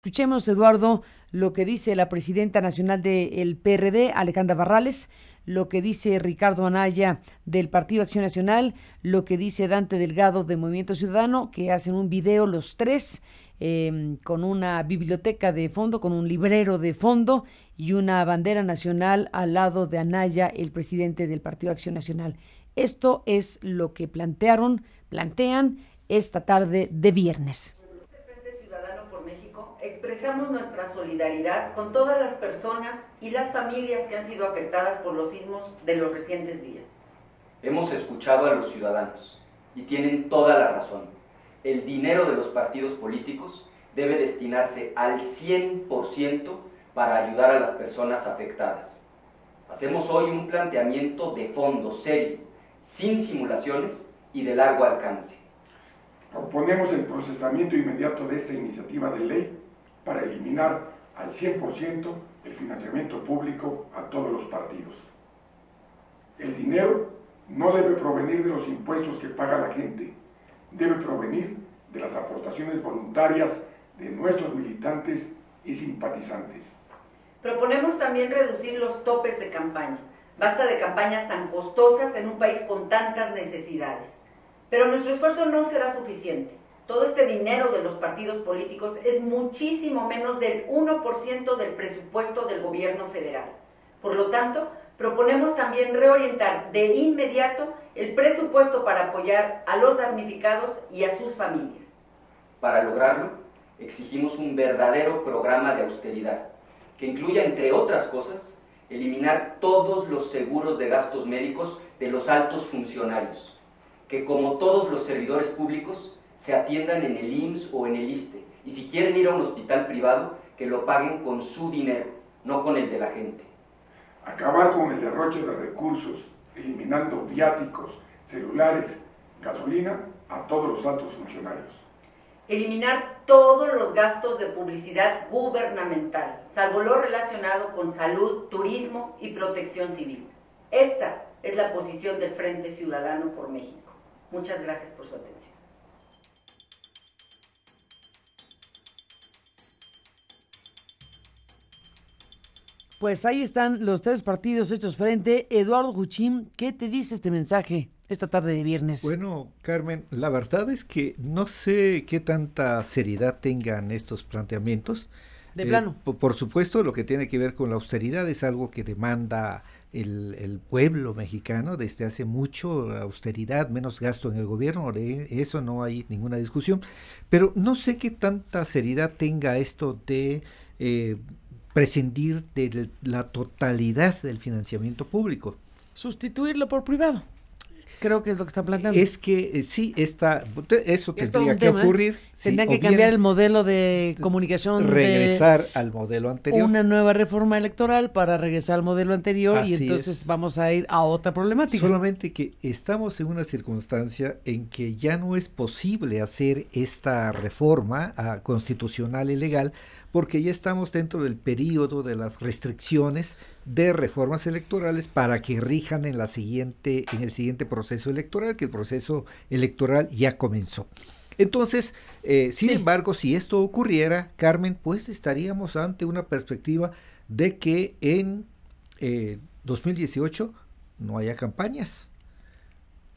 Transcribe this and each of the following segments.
Escuchemos, Eduardo, lo que dice la presidenta nacional del PRD, Alejandra Barrales, lo que dice Ricardo Anaya del Partido Acción Nacional, lo que dice Dante Delgado de Movimiento Ciudadano, que hacen un video los tres con una biblioteca de fondo, con un librero de fondo y una bandera nacional al lado de Anaya, el presidente del Partido Acción Nacional. Esto es lo que plantean esta tarde de viernes. Expresamos nuestra solidaridad con todas las personas y las familias que han sido afectadas por los sismos de los recientes días. Hemos escuchado a los ciudadanos y tienen toda la razón. El dinero de los partidos políticos debe destinarse al 100% para ayudar a las personas afectadas. Hacemos hoy un planteamiento de fondo serio, sin simulaciones y de largo alcance. Proponemos el procesamiento inmediato de esta iniciativa de ley para eliminar al 100% el financiamiento público a todos los partidos. El dinero no debe provenir de los impuestos que paga la gente, debe provenir de las aportaciones voluntarias de nuestros militantes y simpatizantes. Proponemos también reducir los topes de campaña. Basta de campañas tan costosas en un país con tantas necesidades. Pero nuestro esfuerzo no será suficiente. Todo este dinero de los partidos políticos es muchísimo menos del 1% del presupuesto del gobierno federal. Por lo tanto, proponemos también reorientar de inmediato el presupuesto para apoyar a los damnificados y a sus familias. Para lograrlo, exigimos un verdadero programa de austeridad, que incluya, entre otras cosas, eliminar todos los seguros de gastos médicos de los altos funcionarios, que como todos los servidores públicos se atiendan en el IMSS o en el ISSSTE, y si quieren ir a un hospital privado, que lo paguen con su dinero, no con el de la gente. Acabar con el derroche de recursos, eliminando viáticos, celulares, gasolina a todos los altos funcionarios. Eliminar todos los gastos de publicidad gubernamental, salvo lo relacionado con salud, turismo y protección civil. Esta es la posición del Frente Ciudadano por México. Muchas gracias por su atención. Pues ahí están los tres partidos hechos frente. Eduardo Juchín, ¿qué te dice este mensaje esta tarde de viernes? Bueno, Carmen, la verdad es que no sé qué tanta seriedad tengan estos planteamientos. De plano. Por supuesto, lo que tiene que ver con la austeridad es algo que demanda el pueblo mexicano desde hace mucho, austeridad, menos gasto en el gobierno, de eso no hay ninguna discusión, pero no sé qué tanta seriedad tenga esto de prescindir de la totalidad del financiamiento público. Sustituirlo por privado. Creo que es lo que están planteando. Es que sí, eso tendría que ocurrir. Tendrían que cambiar el modelo de comunicación. Regresar al modelo anterior. Una nueva reforma electoral para regresar al modelo anterior. Así y entonces es. Vamos a ir a otra problemática. Solamente que estamos en una circunstancia en que ya no es posible hacer esta reforma constitucional y legal, porque ya estamos dentro del periodo de las restricciones de reformas electorales para que rijan en el siguiente proceso electoral, que el proceso electoral ya comenzó. Entonces, sin embargo, si esto ocurriera, Carmen, pues estaríamos ante una perspectiva de que en 2018 no haya campañas,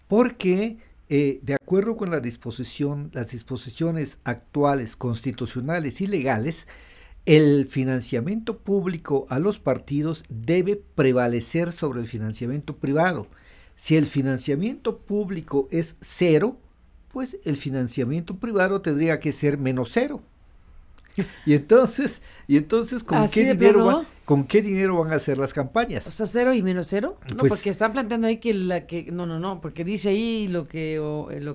porque de acuerdo con las disposiciones actuales, constitucionales y legales, el financiamiento público a los partidos debe prevalecer sobre el financiamiento privado. Si el financiamiento público es cero, pues el financiamiento privado tendría que ser menos cero. Y entonces ¿con qué dinero van a hacer las campañas? O sea, cero y menos cero. No, pues, porque están planteando ahí no, porque dice ahí lo que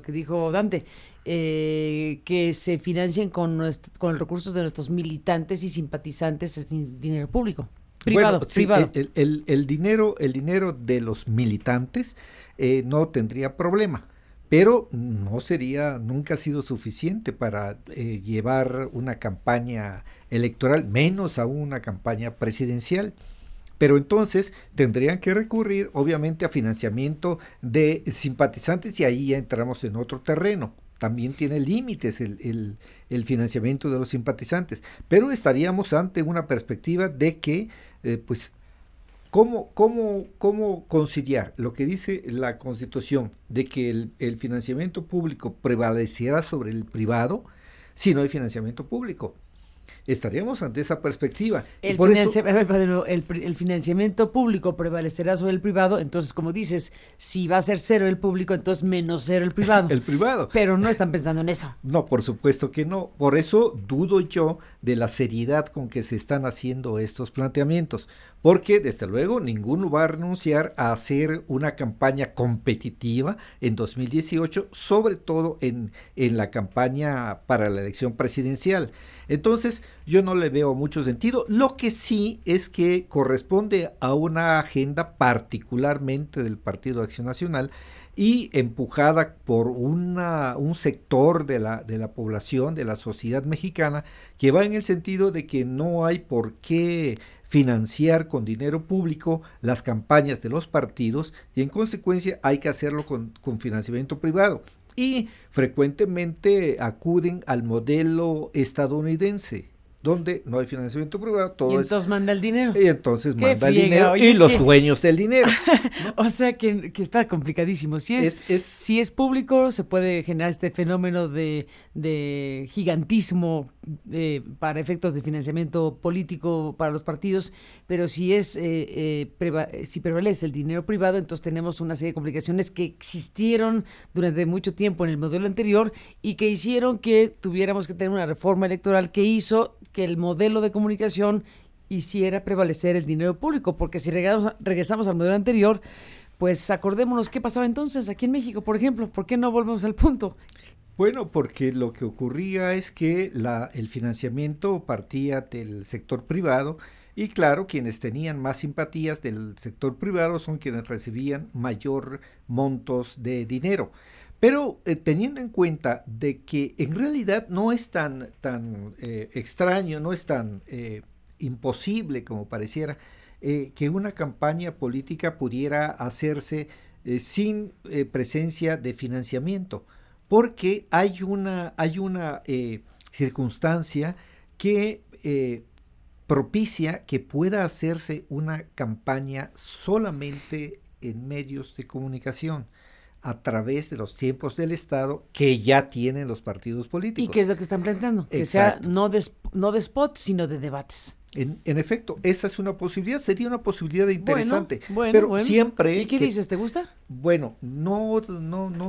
dijo Dante, que se financien con los recursos de nuestros militantes y simpatizantes sin dinero público. Privado, bueno, sí, privado. El dinero de los militantes no tendría problema, pero nunca ha sido suficiente para llevar una campaña electoral, menos aún una campaña presidencial. Pero entonces tendrían que recurrir obviamente a financiamiento de simpatizantes y ahí ya entramos en otro terreno. también tiene límites el financiamiento de los simpatizantes, pero estaríamos ante una perspectiva de que, pues, ¿cómo conciliar lo que dice la Constitución de que el financiamiento público prevalecerá sobre el privado si no hay financiamiento público? Estaríamos ante esa perspectiva. El financiamiento público prevalecerá sobre el privado, entonces, como dices, si va a ser cero el público, entonces menos cero el privado. El privado. Pero no están pensando en eso. No, por supuesto que no. Por eso dudo yo de la seriedad con que se están haciendo estos planteamientos, porque desde luego ninguno va a renunciar a hacer una campaña competitiva en 2018, sobre todo en la campaña para la elección presidencial. Entonces, yo no le veo mucho sentido. Lo que sí es que corresponde a una agenda particularmente del Partido Acción Nacional y empujada por un sector de la población, de la sociedad mexicana, que va en el sentido de que no hay por qué financiar con dinero público las campañas de los partidos y en consecuencia hay que hacerlo con financiamiento privado. Y frecuentemente acuden al modelo estadounidense, donde no hay financiamiento privado, todo y entonces manda el dinero. Y entonces manda el friega, dinero oye, y los dueños del dinero, ¿no? O sea que está complicadísimo. Si es público, se puede generar este fenómeno de gigantismo para efectos de financiamiento político para los partidos, pero si prevalece el dinero privado, entonces tenemos una serie de complicaciones que existieron durante mucho tiempo en el modelo anterior y que hicieron que tuviéramos que tener una reforma electoral que hizo que el modelo de comunicación hiciera prevalecer el dinero público, porque si regresamos al modelo anterior, pues acordémonos qué pasaba entonces aquí en México, por ejemplo. ¿Por qué no volvemos al punto? Bueno, porque lo que ocurría es que el financiamiento partía del sector privado y claro, quienes tenían más simpatías del sector privado son quienes recibían mayor montos de dinero. Pero teniendo en cuenta de que en realidad no es tan extraño, no es tan imposible como pareciera, que una campaña política pudiera hacerse sin presencia de financiamiento, porque hay una circunstancia que propicia que pueda hacerse una campaña solamente en medios de comunicación, a través de los tiempos del Estado que ya tienen los partidos políticos. ¿Y qué es lo que están planteando? Que Exacto. sea no de spot, sino de debates. En efecto, esa es una posibilidad, sería una posibilidad interesante. Pero siempre... ¿Y qué dices? ¿Te gusta? Bueno, no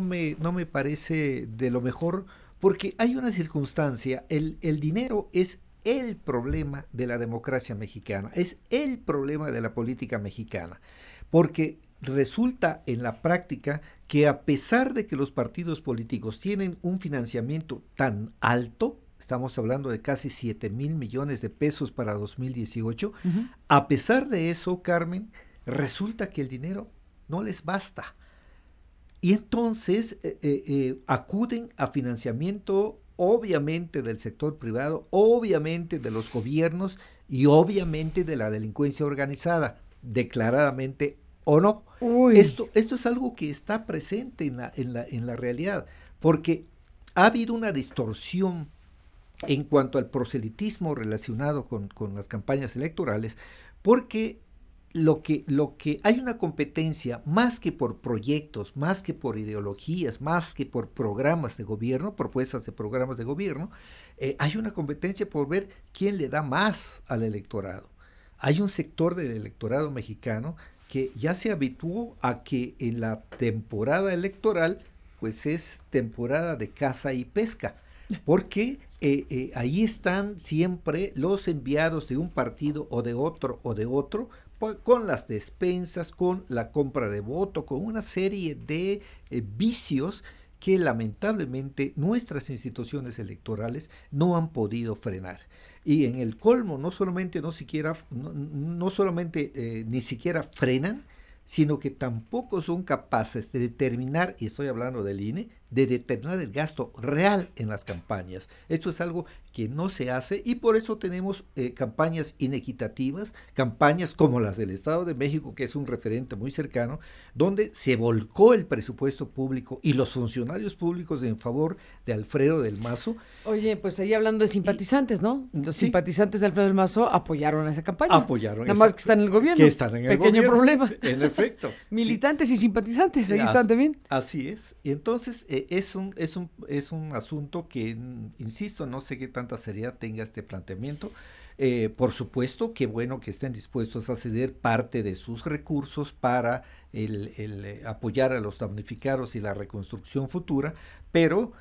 me parece de lo mejor, porque hay una circunstancia, el dinero es el problema de la democracia mexicana, es el problema de la política mexicana, porque resulta en la práctica que a pesar de que los partidos políticos tienen un financiamiento tan alto, estamos hablando de casi 7,000 millones de pesos para 2018, a pesar de eso, Carmen, resulta que el dinero no les basta. Y entonces acuden a financiamiento obviamente del sector privado, obviamente de los gobiernos y obviamente de la delincuencia organizada, declaradamente o no. Esto es algo que está presente en la realidad, porque ha habido una distorsión en cuanto al proselitismo relacionado con las campañas electorales, porque lo que hay una competencia más que por proyectos, más que por ideologías, más que por programas de gobierno, propuestas de programas de gobierno, hay una competencia por ver quién le da más al electorado. Hay un sector del electorado mexicano que ya se habituó a que en la temporada electoral, pues es temporada de caza y pesca, porque ahí están siempre los enviados de un partido o de otro, con las despensas, con la compra de voto, con una serie de vicios que lamentablemente nuestras instituciones electorales no han podido frenar. Y en el colmo no solamente ni siquiera frenan, sino que tampoco son capaces de determinar, y estoy hablando del INE, de determinar el gasto real en las campañas. Esto es algo que no se hace y por eso tenemos campañas inequitativas, campañas como las del Estado de México, que es un referente muy cercano, donde se volcó el presupuesto público y los funcionarios públicos en favor de Alfredo del Mazo. Oye, pues ahí hablando de simpatizantes, ¿no? Los simpatizantes de Alfredo del Mazo apoyaron a esa campaña. Apoyaron. Nada más que están en el gobierno. Que están en el Pequeño gobierno. problema. En efecto. Militantes y simpatizantes, ahí están también. Así es. Y entonces es un asunto que, insisto, no sé qué tanta seriedad tenga este planteamiento. Por supuesto que bueno que estén dispuestos a ceder parte de sus recursos para el apoyar a los damnificados y la reconstrucción futura, pero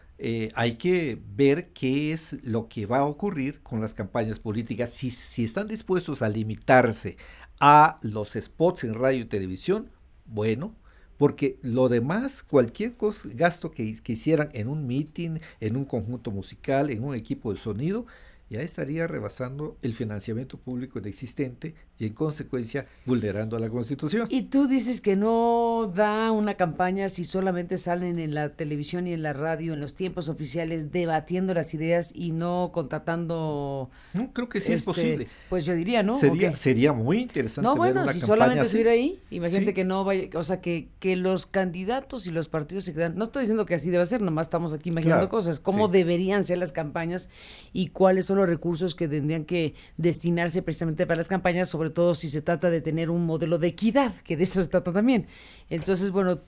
hay que ver qué es lo que va a ocurrir con las campañas políticas. Si están dispuestos a limitarse a los spots en radio y televisión, bueno, porque lo demás, cualquier gasto que hicieran en un meeting, en un conjunto musical, en un equipo de sonido, ya estaría rebasando el financiamiento público inexistente y en consecuencia vulnerando la Constitución. Y tú dices que no da una campaña si solamente salen en la televisión y en la radio en los tiempos oficiales debatiendo las ideas y no contratando... No, creo que sí es posible. Pues yo diría, ¿no? Sería muy interesante. No, bueno, ver una si campaña solamente así. estuviera ahí, imagínate Sí. que no vaya, o sea, que los candidatos y los partidos se quedan, no estoy diciendo que así deba ser, nomás estamos aquí imaginando Claro, cosas, cómo sí. deberían ser las campañas y cuáles son los recursos que tendrían que destinarse precisamente para las campañas, sobre todo si se trata de tener un modelo de equidad, que de eso se trata también. Entonces, bueno,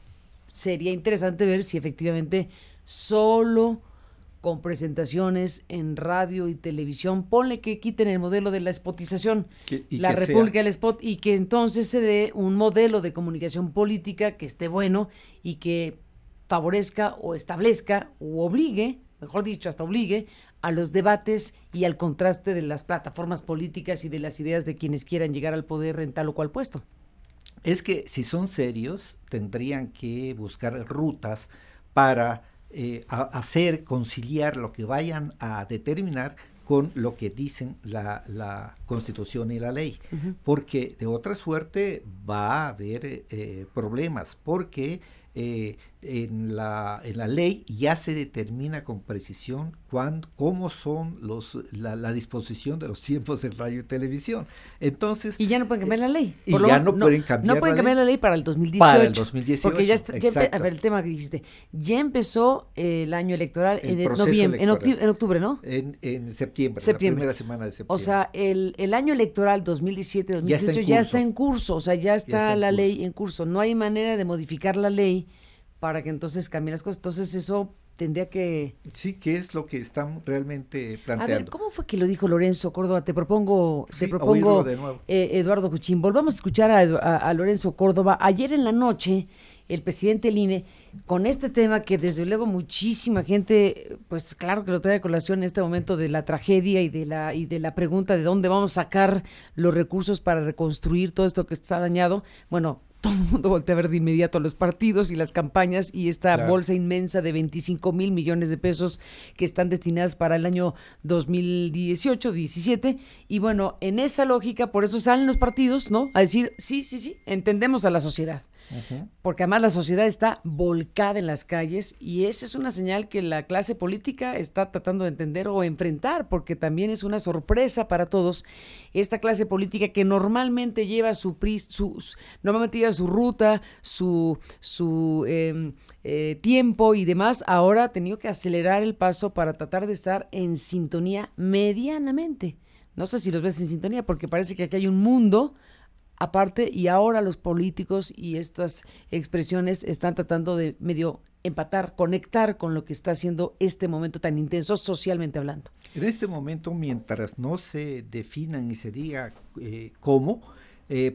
sería interesante ver si efectivamente solo con presentaciones en radio y televisión, ponle que quiten el modelo de la spotización, la República del Spot, y que entonces se dé un modelo de comunicación política que esté bueno y que favorezca o establezca o obligue, mejor dicho, hasta obligue a los debates y al contraste de las plataformas políticas y de las ideas de quienes quieran llegar al poder en tal o cual puesto. Es que si son serios, tendrían que buscar rutas para conciliar lo que vayan a determinar con lo que dicen la Constitución y la ley, porque de otra suerte va a haber problemas, porque en la ley ya se determina con precisión cómo son la disposición de los tiempos en radio y televisión. Entonces, y ya no pueden cambiar la ley. Y ya no pueden cambiar no pueden cambiar la ley para el 2018. Para el 2018. Porque a ver, el tema que dijiste, ya empezó el año electoral en noviembre, en octubre, ¿no? En septiembre, la primera semana de septiembre. O sea, el año electoral 2017-2018 ya está en curso, o sea, ya está la ley en curso. No hay manera de modificar la ley para que entonces cambien las cosas. Entonces eso tendría que... Sí, ¿qué es lo que están realmente planteando? A ver, ¿cómo fue que lo dijo Lorenzo Córdoba? Te propongo de nuevo. Eduardo Juchín. Volvamos a escuchar a Lorenzo Córdoba. Ayer en la noche, el presidente del INE, con este tema que desde luego muchísima gente, pues claro que lo trae a colación en este momento de la tragedia y de la pregunta de dónde vamos a sacar los recursos para reconstruir todo esto que está dañado. Bueno, todo el mundo voltea a ver de inmediato a los partidos y las campañas y esta bolsa inmensa de 25,000 millones de pesos que están destinadas para el año 2018-17. Y bueno, en esa lógica, por eso salen los partidos, ¿no? A decir, sí, entendemos a la sociedad. Porque además la sociedad está volcada en las calles y esa es una señal que la clase política está tratando de entender o enfrentar, porque también es una sorpresa para todos esta clase política que normalmente lleva normalmente lleva su ruta, su tiempo y demás. Ahora ha tenido que acelerar el paso para tratar de estar en sintonía medianamente. No sé si los ves en sintonía, porque parece que aquí hay un mundo aparte, y ahora los políticos y estas expresiones están tratando de medio empatar, conectar con lo que está haciendo este momento tan intenso socialmente hablando. En este momento, mientras no se definan y se diga cómo,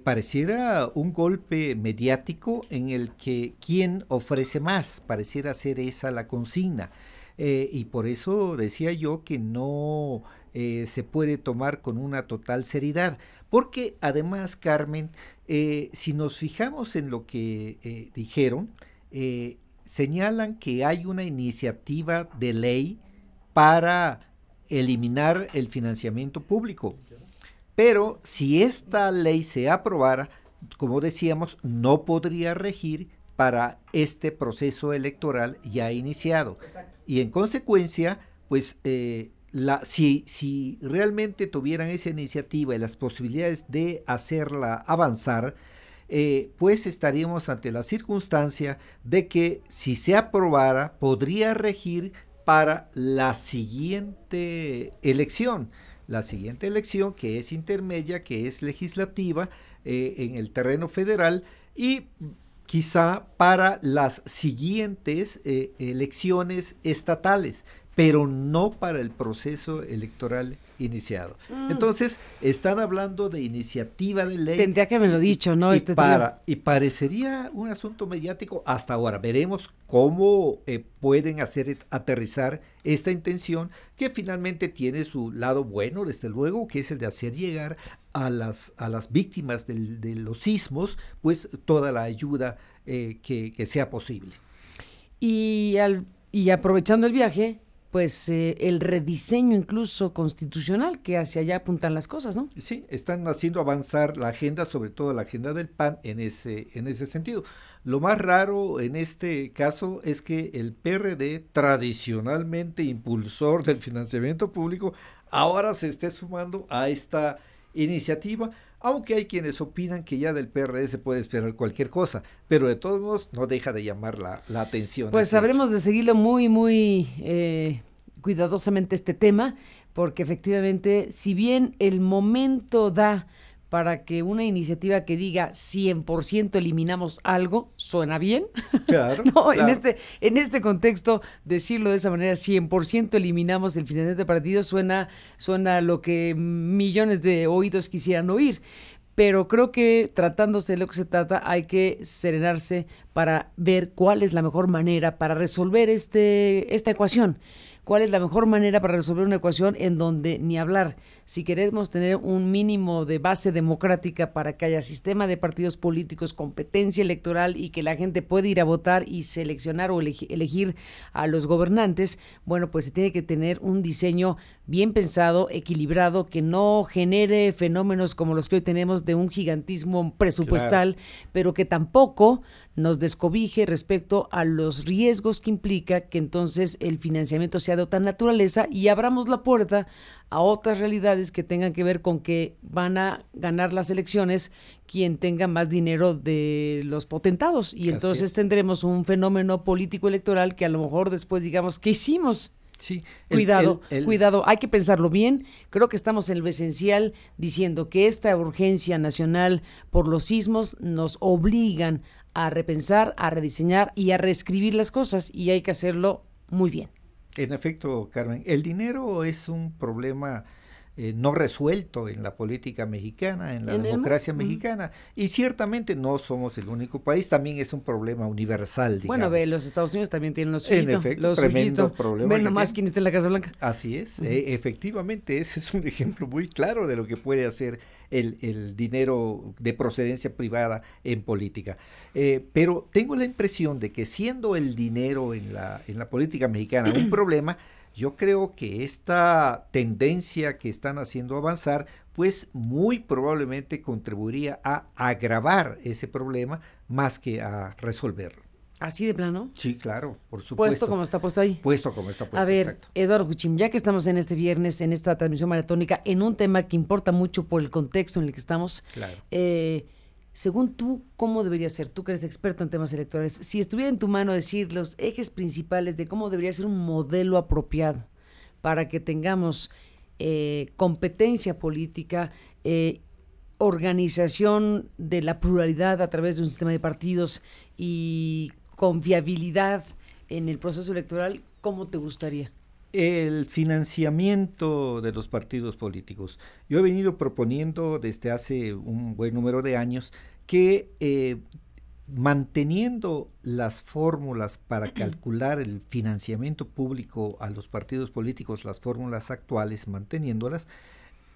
pareciera un golpe mediático en el que quien ofrece más, pareciera ser esa la consigna. Y por eso decía yo que no se puede tomar con una total seriedad, porque además, Carmen, si nos fijamos en lo que dijeron, señalan que hay una iniciativa de ley para eliminar el financiamiento público, pero si esta ley se aprobara, como decíamos, no podría regir para este proceso electoral ya iniciado. Exacto. Y en consecuencia, pues si realmente tuvieran esa iniciativa y las posibilidades de hacerla avanzar, pues estaríamos ante la circunstancia de que si se aprobara podría regir para la siguiente elección que es intermedia, que es legislativa en el terreno federal, y quizá para las siguientes elecciones estatales, pero no para el proceso electoral iniciado. Entonces, están hablando de iniciativa de ley. Tendría que haberlo dicho, ¿no? Y parecería un asunto mediático hasta ahora. Veremos cómo pueden hacer aterrizar esta intención, que finalmente tiene su lado bueno, desde luego, que es el de hacer llegar a las víctimas de los sismos, pues toda la ayuda que sea posible. Y aprovechando el viaje, pues el rediseño incluso constitucional, que hacia allá apuntan las cosas, ¿no? Sí, están haciendo avanzar la agenda, sobre todo la agenda del PAN en ese sentido. Lo más raro en este caso es que el PRD, tradicionalmente impulsor del financiamiento público, ahora se esté sumando a esta iniciativa, aunque hay quienes opinan que ya del PRD se puede esperar cualquier cosa, pero de todos modos no deja de llamar la atención. Pues habremos de seguirlo muy, muy cuidadosamente este tema, porque efectivamente, si bien el momento da para que una iniciativa que diga 100% eliminamos algo, suena bien. Claro, no, claro. En este contexto, decirlo de esa manera, 100% eliminamos el financiamiento de partidos, suena lo que millones de oídos quisieran oír. Pero creo que tratándose de lo que se trata, hay que serenarse para ver cuál es la mejor manera para resolver esta ecuación. ¿Cuál es la mejor manera para resolver una ecuación en donde ni hablar? Si queremos tener un mínimo de base democrática para que haya sistema de partidos políticos, competencia electoral y que la gente pueda ir a votar y seleccionar o elegir a los gobernantes, bueno, pues se tiene que tener un diseño bien pensado, equilibrado, que no genere fenómenos como los que hoy tenemos de un gigantismo presupuestal, claro, pero que tampoco nos descobije respecto a los riesgos que implica que entonces el financiamiento sea de otra naturaleza y abramos la puerta a otras realidades que tengan que ver con que van a ganar las elecciones quien tenga más dinero de los potentados y entonces tendremos un fenómeno político electoral que a lo mejor después digamos, ¿qué hicimos? Sí, cuidado, hay que pensarlo bien. Creo que estamos en lo esencial diciendo que esta urgencia nacional por los sismos nos obligan a repensar, a rediseñar y a reescribir las cosas y hay que hacerlo muy bien. En efecto, Carmen, el dinero es un problema no resuelto en la política mexicana, en la democracia mexicana, y ciertamente no somos el único país, también es un problema universal, digamos. Bueno, los Estados Unidos también tienen los suyos. En efecto, tremendo problema. Ven nomás quién está en la Casa Blanca. Así es, efectivamente, ese es un ejemplo muy claro de lo que puede hacer el dinero de procedencia privada en política. Pero tengo la impresión de que siendo el dinero en la política mexicana un problema, yo creo que esta tendencia que están haciendo avanzar, pues muy probablemente contribuiría a agravar ese problema más que a resolverlo. ¿Así de plano? Sí, claro, por supuesto. Puesto como está puesto ahí. Puesto como está puesto, a ver, exacto. Eduardo Juchín, ya que estamos en este viernes, en esta transmisión maratónica, en un tema que importa mucho por el contexto en el que estamos, claro. Según tú, ¿cómo debería ser? Tú que eres experto en temas electorales, si estuviera en tu mano decir los ejes principales de cómo debería ser un modelo apropiado para que tengamos competencia política, organización de la pluralidad a través de un sistema de partidos y confiabilidad en el proceso electoral, ¿cómo te gustaría? El financiamiento de los partidos políticos. Yo he venido proponiendo desde hace un buen número de años que manteniendo las fórmulas para calcular el financiamiento público a los partidos políticos, las fórmulas actuales, manteniéndolas,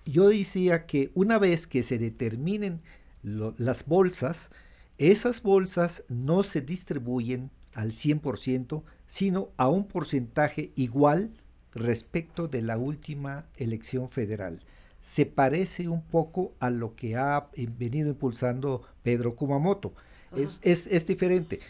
yo decía que una vez que se determinen las bolsas, esas bolsas no se distribuyen al 100%, sino a un porcentaje igual respecto de la última elección federal. Se parece un poco a lo que ha venido impulsando Pedro Kumamoto. Es diferente.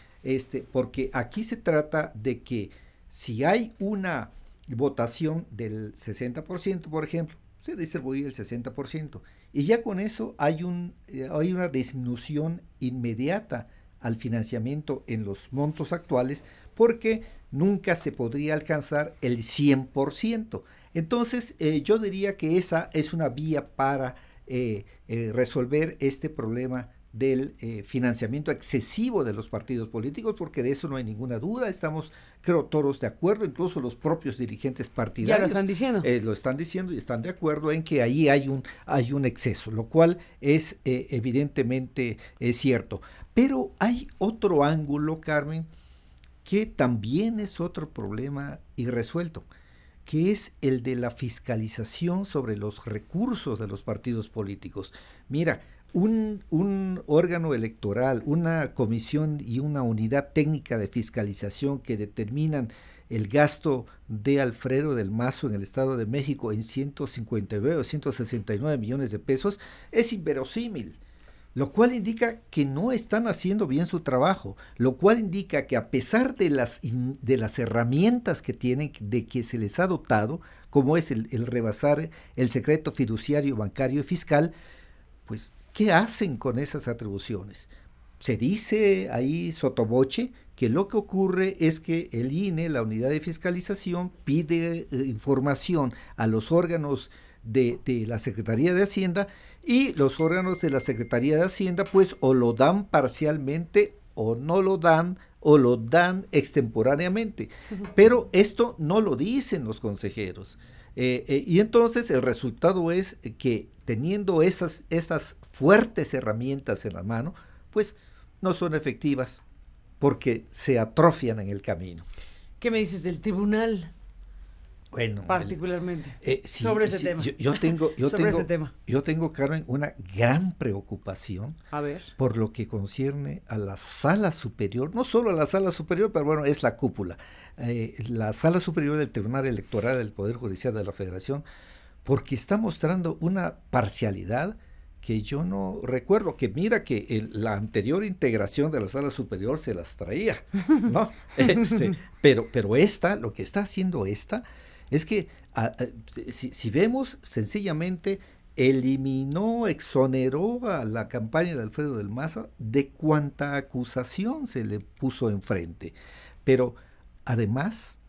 porque aquí se trata de que si hay una votación del 60%, por ejemplo, se distribuye el 60%, y ya con eso hay una disminución inmediata al financiamiento en los montos actuales, porque nunca se podría alcanzar el 100%. Entonces, yo diría que esa es una vía para resolver este problema del financiamiento excesivo de los partidos políticos, porque de eso no hay ninguna duda, estamos, creo, todos de acuerdo, incluso los propios dirigentes partidarios. Ya lo están diciendo. Lo están diciendo y están de acuerdo en que ahí hay un exceso, lo cual es evidentemente cierto. Pero hay otro ángulo, Carmen, que también es otro problema irresuelto, que es el de la fiscalización sobre los recursos de los partidos políticos. Mira, un órgano electoral, una comisión y una unidad técnica de fiscalización que determinan el gasto de Alfredo del Mazo en el Estado de México en 159 o 169 millones de pesos, es inverosímil, lo cual indica que no están haciendo bien su trabajo, lo cual indica que a pesar de las herramientas que tienen, de que se les ha dotado, como es el rebasar el secreto fiduciario, bancario y fiscal, pues ¿qué hacen con esas atribuciones? Se dice ahí sotoboche que lo que ocurre es que el INE, la unidad de fiscalización, pide información a los órganos de la Secretaría de Hacienda, y los órganos de la Secretaría de Hacienda pues o lo dan parcialmente o no lo dan, o lo dan extemporáneamente. Pero esto no lo dicen los consejeros. Y entonces el resultado es que teniendo esas fuertes herramientas en la mano, pues no son efectivas porque se atrofian en el camino. ¿Qué me dices del tribunal? Bueno, particularmente sobre ese tema. Yo tengo, Carmen, una gran preocupación por lo que concierne a la Sala Superior, no solo a la Sala Superior, pero bueno, es la cúpula, la Sala Superior del Tribunal Electoral del Poder Judicial de la Federación, porque está mostrando una parcialidad que yo no recuerdo, que mira que la anterior integración de la Sala Superior se las traía, ¿no? Pero lo que está haciendo es que si vemos, sencillamente eliminó, exoneró a la campaña de Alfredo del Mazo de cuanta acusación se le puso enfrente. Pero además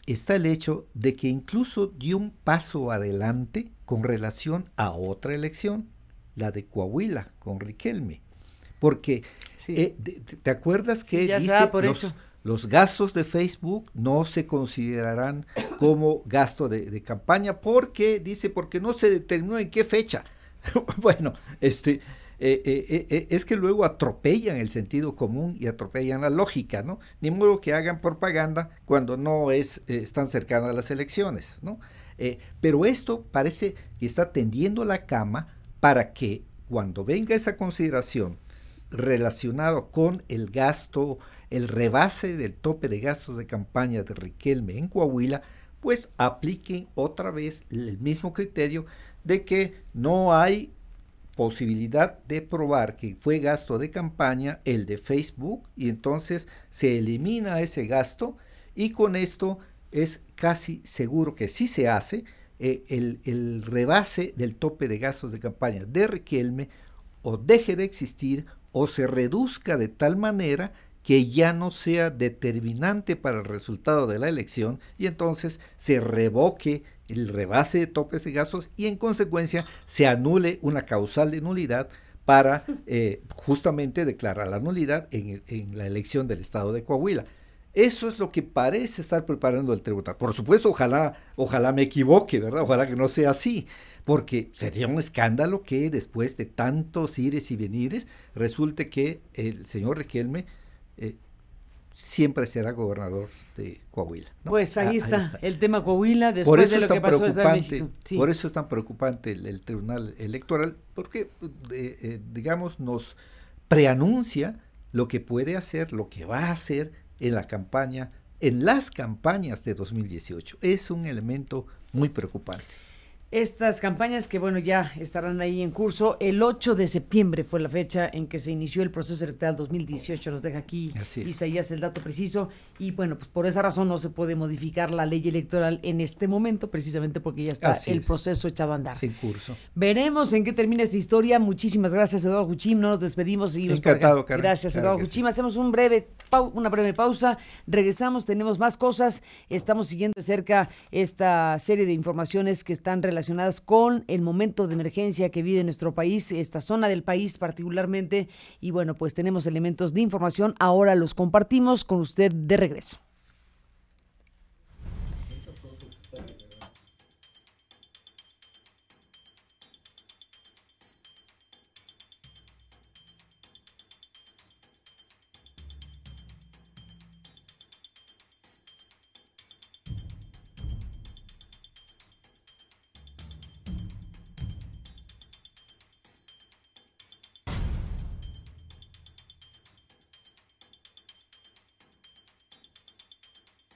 está el hecho de que incluso dio un paso adelante con relación a otra elección, la de Coahuila, con Riquelme. Porque, sí. ¿Te acuerdas que dice los gastos de Facebook no se considerarán como gasto de campaña porque no se determinó en qué fecha? Bueno, es que luego atropellan el sentido común y atropellan la lógica, ¿no? Ni modo que hagan propaganda cuando no están cercanas a las elecciones, ¿no? Pero esto parece que está tendiendo la cama para que cuando venga esa consideración relacionado con el gasto, el rebase del tope de gastos de campaña de Riquelme en Coahuila, pues apliquen otra vez el mismo criterio de que no hay posibilidad de probar que fue gasto de campaña el de Facebook, y entonces se elimina ese gasto, y con esto es casi seguro que si se hace, el rebase del tope de gastos de campaña de Riquelme o deje de existir o se reduzca de tal manera que ya no sea determinante para el resultado de la elección, y entonces se revoque el rebase de topes de gastos y en consecuencia se anule una causal de nulidad para justamente declarar la nulidad en la elección del estado de Coahuila. Eso es lo que parece estar preparando el tribunal. Por supuesto, ojalá me equivoque, ¿verdad? Ojalá que no sea así, porque sería un escándalo que después de tantos ires y venires resulte que el señor Riquelme siempre será gobernador de Coahuila, ¿no? Pues ahí está el tema Coahuila después de lo que pasó en México. Sí. Por eso es tan preocupante el Tribunal Electoral, porque digamos nos preanuncia lo que puede hacer, lo que va a hacer en las campañas de 2018. Es un elemento muy preocupante. Estas campañas que, bueno, ya estarán ahí en curso. El 8 de septiembre fue la fecha en que se inició el proceso electoral 2018. Nos deja aquí Isaías el dato preciso. Y, bueno, pues por esa razón no se puede modificar la ley electoral en este momento, precisamente porque ya está el proceso echado a andar. En curso. Veremos en qué termina esta historia. Muchísimas gracias, Eduardo Juchim. No nos despedimos. Encantado, Carmen. Gracias, Eduardo Juchim. Hacemos una breve pausa. Regresamos, tenemos más cosas. Estamos siguiendo de cerca esta serie de informaciones que están relacionadas con el momento de emergencia que vive nuestro país, esta zona del país particularmente, y bueno, pues tenemos elementos de información, ahora los compartimos con usted de regreso.